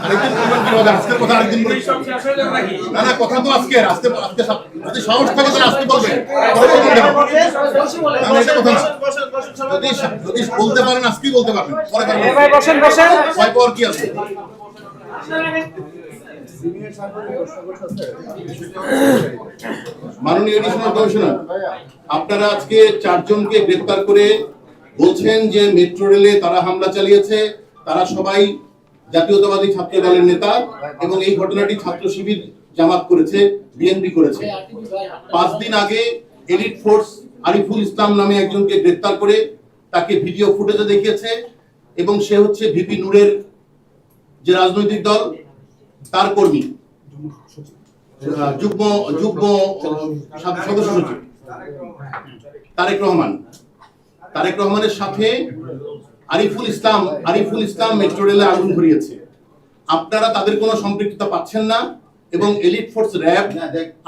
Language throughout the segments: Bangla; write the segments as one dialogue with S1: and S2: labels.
S1: আরেকদিন বলবেন কিভাবে? আজকের কথা আরেকদিন বলবেন। না না, কথা তো আজকে আজকে আজকে যদি সাহস থাকে তাহলে আজকে বলবেন, পরে বলবেন কেন? না না, এটা কথা না। যদি যদি বলতে পারেন আজকেই বলতে পারবেন, পরে পারবেন।
S2: ভাই বসেন বসেন।
S1: ভয় পাওয়ার কি আছে? মাননীয় এডিশনাল কমিশনার, আপনারা আজকে 4 জনকে গ্রেফতার করে বলছেন যে মেট্রো রেলে তারা হামলা চালিয়েছে, তারা সবাই জাতীয়তাবাদী ছাত্র দলের নেতা এবং এই ঘটনাটি ছাত্র শিবির জামাত করেছে, বিএনপি করেছে। 5 দিন আগে এলিট ফোর্স আরিফুল ইসলাম নামে একজনকে গ্রেফতার করে তাকে ভিডিও ফুটেজে দেখিয়েছে এবং সে হচ্ছে ভিপি নূরের যে রাজনৈতিক দল তার কর্মী, যুগ্ম যুগ্ম সদস্য সচিব তারেক রহমানের সাথে আরিফুল ইসলাম মেট্রো রেলে আগুন ধরিয়েছে। আপনারা তাদের কোনো সম্পৃক্ততা পাচ্ছেন না এবং এলিট ফোর্স র্যাব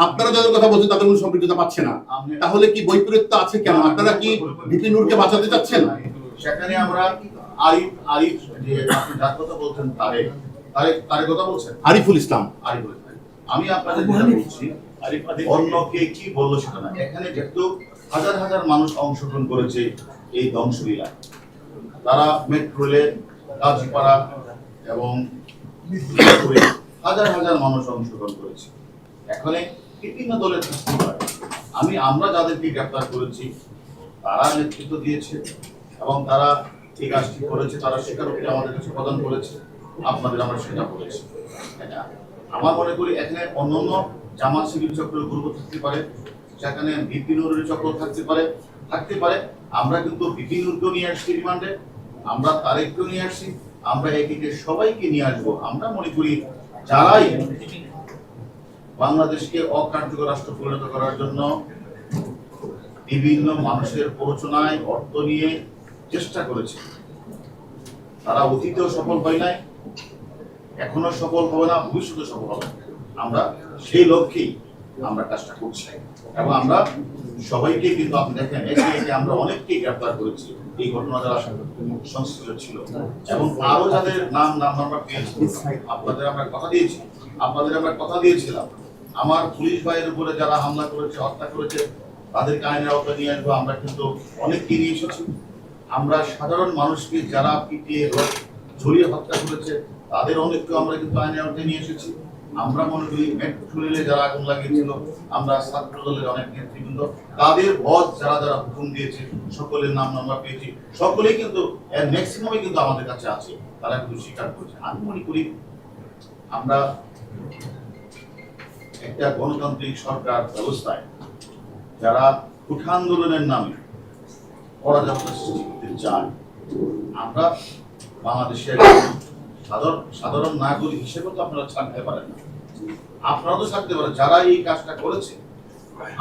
S1: আপনারা যাদের কথা বলছেন তাদের কোনো সম্পৃক্ততা পাচ্ছে না। তাহলে কি বৈপরীত্য আছে কেন? আপনারা কি ভিপি নূরকে বাঁচাতে চাচ্ছেন?
S3: সেখানে আমরা আরিফ যে আপনি যার কথা বলছেন তারেক কথা বলছেন আরিফুল ইসলাম। আমি আপনাদের যেটা বলছি, অন্য কে কি বললো সেটা না, এখানে যেহেতু হাজার হাজার মানুষ অংশগ্রহণ করেছে এই ধ্বংসলীলা, তারা মেট্রো রেলে গাজীপাড়া এবং হাজার হাজার মানুষ অংশগ্রহণ করেছে। এখানে বিভিন্ন দলের থাকতে পারে, আমরা যাদেরকে গ্রেফতার করেছি তারা নেতৃত্ব দিয়েছে এবং তারা এই কাজটি করেছে, তারা স্বীকারোক্তি আমাদের কাছে প্রদান করেছে, আপনাদের আমরা সেটা বলেছি। আমার মনে করি এখানে অন্যান্য জামাত শিবির চক্রের গ্রুপ থাকতে পারে, সেখানে ভিপি নূরের চক্র থাকতে পারে। আমরা কিন্তু ভিপি নূরকেও নিয়ে আসছি রিমান্ডে, আমরা তারেককেও নিয়ে আসছি, আমরা এদিকে সবাইকে নিয়ে আসবো। আমরা মনে করি যারাই বাংলাদেশকে অকার্যকর রাষ্ট্র পরিণত করার জন্য বিভিন্ন মানুষের প্ররোচনায় অর্থ নিয়ে চেষ্টা করেছে, তারা অতীতেও সফল হয় নাই, এখনো সফল হবে না, ভবিষ্যতে সফল হবে। আমরা সেই লক্ষ্যেই আমরা কাজটা করছি এবং আমরা সবাইকে কিন্তু আপনি দেখেন একে আমরা অনেককেই গ্রেফতার করেছি এই ঘটনা যারা সংশ্লিষ্ট ছিল এবং আরো যাদের নাম আমরা পেয়েছি। আপনাদের আমরা কথা দিয়েছিলাম আমার পুলিশ বাহিনীর উপরে যারা হামলা করেছে, হত্যা করেছে, তাদেরকে আইনের আওতায় নিয়ে আসবো। আমরা কিন্তু অনেককে নিয়ে এসেছি। আমরা সাধারণ মানুষকে যারা পিটিয়ে ঝরিয়ে হত্যা করেছে তাদের অনেককে আমরা কিন্তু আইনের আওতায় নিয়ে এসেছি। আমরা মনে করি মেট্রো রেলে যারা আগুন লাগিয়েছিল, আমরা ছাত্র দলের অনেক নেতৃবৃন্দ, তাদের বস যারা হুকুম দিয়েছে সকলের নাম আমরা পেয়েছি। সকলেই কিন্তু এর ম্যাক্সিমামই কিন্তু আমাদের কাছে আছে, তারা কিন্তু স্বীকার করছে। আমি মনে করি আমরা একটা গণতান্ত্রিক সরকার ব্যবস্থায় যারা উঠা আন্দোলনের নামে অরাজকতা সৃষ্টি করতে চায়, আমরা বাংলাদেশের সাধারণ নাগরিক হিসেবে তো আপনারা ছাড়তে পারেন না, আপনারা তো ছাড়তে পারেন। যারা এই কাজটা করেছে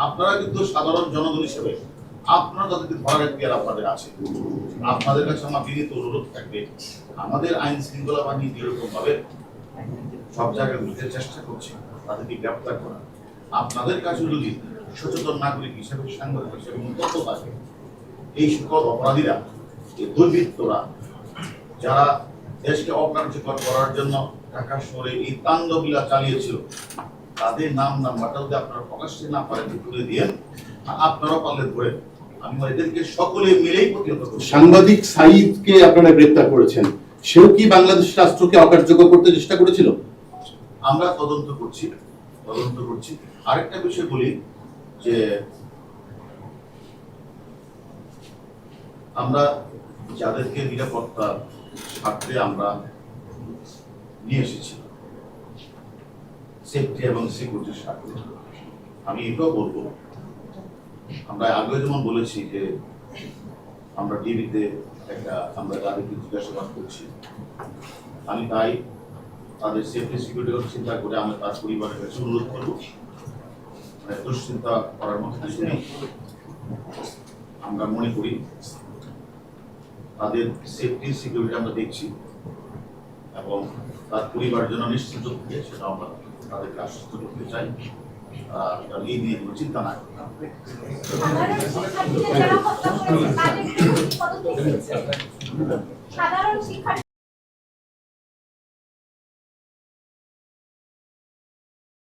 S3: আপনারা কিন্তু সাধারণ জনগণ হিসেবে আপনারা তাদেরকে ধরার এখতিয়ার আপনাদের আছে। আপনাদের কাছে আমার বিনীত অনুরোধ থাকবে, আমাদের আইন শৃঙ্খলা বাহিনী যেরকম ভাবে সব জায়গায় বুঝতে চেষ্টা করছে তাদেরকে গ্রেফতার করা, আপনাদের কাছে যদি সচেতন নাগরিক হিসেবে সাংবাদিক হিসেবে তথ্য থাকে, এই সকল অপরাধীরা, এই দুর্বৃত্তরা যারা দেশকে অকার্যকর করার জন্য ঢাকা শহরে এই তাণ্ডবলীলা চালিয়েছিল, তাদের নাম্বারটা যদি আপনারা প্রকাশ্যে না পারেন তুলে দিয়ে আপনারা পারলে ধরে, আমি এদেরকে সকলে মিলেই প্রতিহত করব।
S1: সাংবাদিক সাঈদকে আপনারা গ্রেফতার করেছেন, সেও কি বাংলাদেশ রাষ্ট্রকে অকার্যকর করতে চেষ্টা করেছিল?
S3: আমরা তদন্ত করছি। আরেকটা বিষয় বলি যে আমরা যাদেরকে নিরাপত্তার স্বার্থে আমরা নিয়ে এসেছি, সেফটি এবং সিকিউরিটির স্বার্থে, আমি এটাও বলবো, আমরা আগে যেমন বলেছি যে আমরা টিভিতে আমরা তাদেরকে জিজ্ঞাসাবাদ করছি, আমি তাই তাদের সেফটি সিকিউরিটির কথা চিন্তা করে আমরা তার পরিবারের কাছে অনুরোধ করবো, দুশ্চিন্তা করার মতো কিছু নেই। আমরা মনে করি তাদের সেফটি সিকিউরিটি আমরা দেখছি এবং তার পরিবারের জন্য নিশ্চিত থাকে সেটা আমরা তাদেরকে আশ্বস্ত করতে চাই। এই নিয়ে কোনো চিন্তা না
S4: সাধারণ শিক্ষার্থী